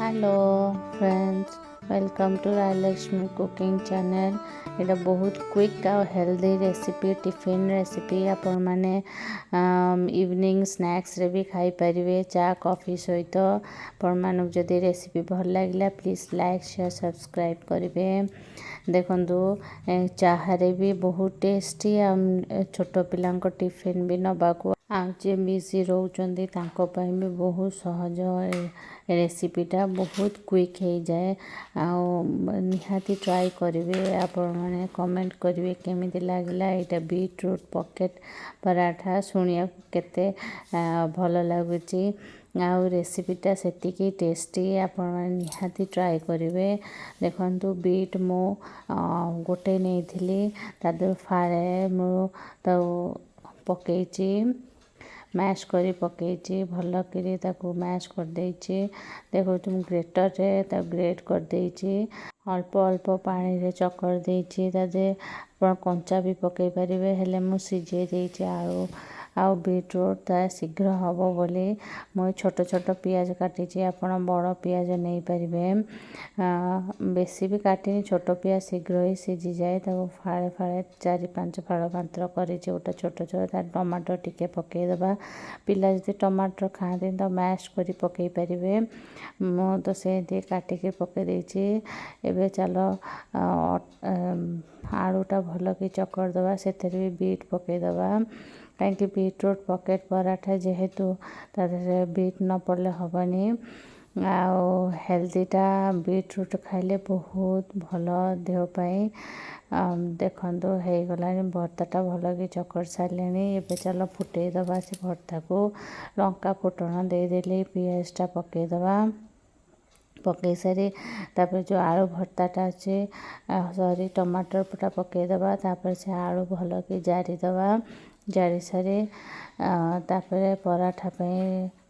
Hello friends, welcome to Rayalakshmi cooking channel. यहाँ बहुत quick और हेल्दी रेसिपी टिफिन रेसिपी आपण माने इवनिंग स्नैक्स रे भी खाई परिवे चा कॉफी सहित। आपण मानक जदि रेसिपी भल लागला प्लीज लाइक शेयर सब्सक्राइब करिवे। देखंतु चाहरे भी बहुत टेस्टी छोट पिलांको टिफिन भी नबाको जे बिजी रोचंदी तांको ପାଇଁ भी बहुत सहज रेसिपीटा बहुत क्विक हो जाए। निहाती ट्राई करेंगे। आपण मैंने कमेंट करेंगे केमिति लागला। यहाँ बीटरूट पॉकेट पराठा शुणिया केते भल लगुच रेसिपीटा सेतिकी टेस्टी। आपण मैंने निहाती ट्राई करेंगे। देखंतु बीट मो गोटे नहीं तादर फारे मु तो पकईची मैश करी पकईची भल करी ताकू मैश कर देइची। देखो तुम ग्रेटर रे ता ग्रेट कर देइची। अल्प अल्प पानी रे चकर देइची। तादे आपण कंचा भी पकई परिवे हेले मु सिझे देइची आलू आउ बीटरूट ता शीघ्र हबो बोली मु छोट छोट पियाज काटिची। आपण बड़ पियाज नहीं परिवे। बेसी भी काटिनी छोट पियाज शीघ्र ही सिझी जाए। ताको फाळे फाळे 4-5 फाळ मात्र करिची। गोटे छोट छोट ता टमाटर टिके पकई दबा। पिला जदि टमाटर खाते तो मैश करी पकई परिवे। मु तो से दे काटिके पकई देइची। एबे चलो आलूटा भल कि चकर दबा सेथरे भी बीट पकई दबा। कहीं बीटरूट पॉकेट पराठा जेहेतु तादरे बीट न पड़ले हबनी। हेल्दीटा बीटरूट खाइले बहुत भल देह पाई। देखंतु हो गलानी भर्ताटा भल कि चकर सारे। एबे चलो फुटे दबा से भर्ता को लंका फुटण देदेली पियाजटा पकई दबा। पकई सारी तापर जो आलू भर्ताटा अच्छे सॉरी टमाटर पुटा पकई दबा। तापर से आलू भल कि जारी दबा। जारी सारी तापर पराठा पे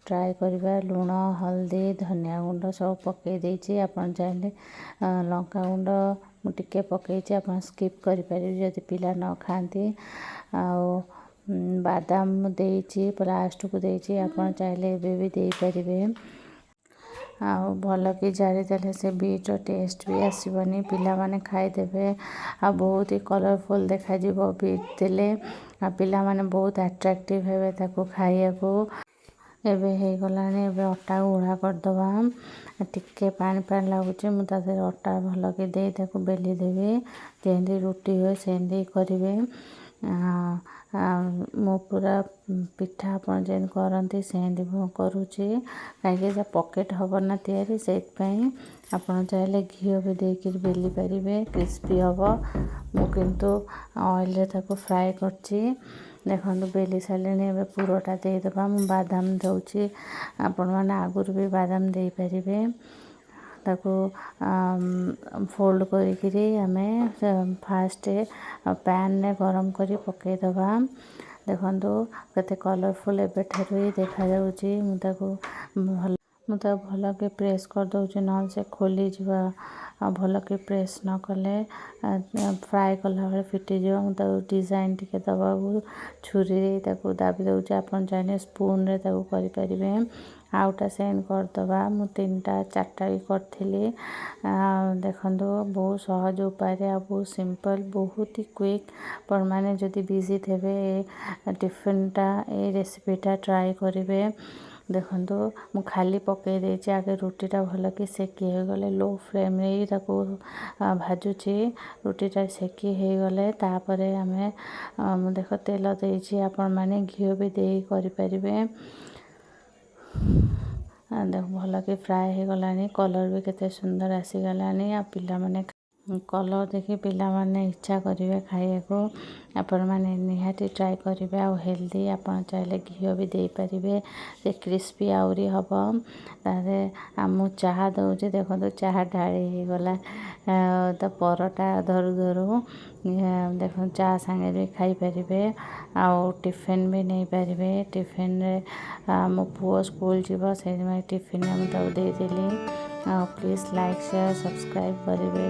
ट्राई करवा। लुण हल्दी धनिया गुंड सब पकई देइची। आपण चाहे लंका गुंड मुझे पकईची आप स्किप करें जदि पिला न खाती। बादाम देइची लास्ट को देइची आपण चाहे एबे भी दे परिवे। भल कि जारी देले से बीट टेस्ट भी आसबनी पिला माने खाईदेवे। बहुत ही कलरफुल देखा जीवो बीट देले पिला माने बहुत अट्रैक्टिव हेबे ताको खाइया को। एबे हो गलानी एबे अटा गुड़ा करदबा। टिके पानी पानी लगुच मुझे अटा भल कि दे ताको बेली देवी। जेंदी रुटी हुए सेंदी करेंगे। मो पूरा पिठा अपन जेन करती सेंदी करुच्ची कहीं पॉकेट हम ना तैयारी से आपड़ चाहे घी भी देकर बेली पारे क्रिस्पी हम। मु किंतु ऑयल ताको फ्राए करची। देखो बेली सारे पुरटा देदबा। मु बादाम दौची आपण मैंने आगुरी भी बादाम दे पारे। ताको फोल्ड करी आमे फास्ट पैन ने गरम करी पकई दबा। देखंतु केते कलरफुल एबे ठारू ही देखा जाउची। मुझे भल के प्रेस कर दउची न से खोली जीवा। भल के प्रेस न कले फ्राए कला बेले फिटी जीवा। मुझे डिजाइन टिके दबा छुरी ताको दाबी दउची। आपण चाहे स्पून रे ताको करि परिवे। Outta send करदबा। मु 3-4टा भी करी। देखो बहुत सहज उपाय बहुत सिंपल बहुत ही क्विक। पर माने जदि बिजी थे टिफिनटा ए रेसिपीटा ट्राई करेंगे। देखो मु खाली पकई देइची। आगे रुटीटा भल कि सेकी हो गले लो फ्लेम रे ही ताको भाजुची। रुटीटा सेकी हो गले तापरे आमे देख तेल देइची। आपण माने घी भी दे करि परिवे। देख भल कि फ्राए हो गलानी कलर भी केते सुंदर आसीगलानी। पिला माने कलर देखी पिला माने इच्छा करेंगे खाइया को। आपण माने निहाती ट्राई करेंगे। आ हेल्दी आपण चाहे घी भी दे पारे से क्रिस्पी आउरी हम। तारे आमु चाह दौचे देखो चाह ढाड़ी हो गला। तो परटा धरु धरु देखो चाह सांगे भी खाई पारे। आउ टिफिन भी नहीं पारे। टिफिन रे मो पुओ स्कूल जीव से टिफिन मुझे दे देली। प्लीज लाइक शेयर सब्सक्राइब करेंगे।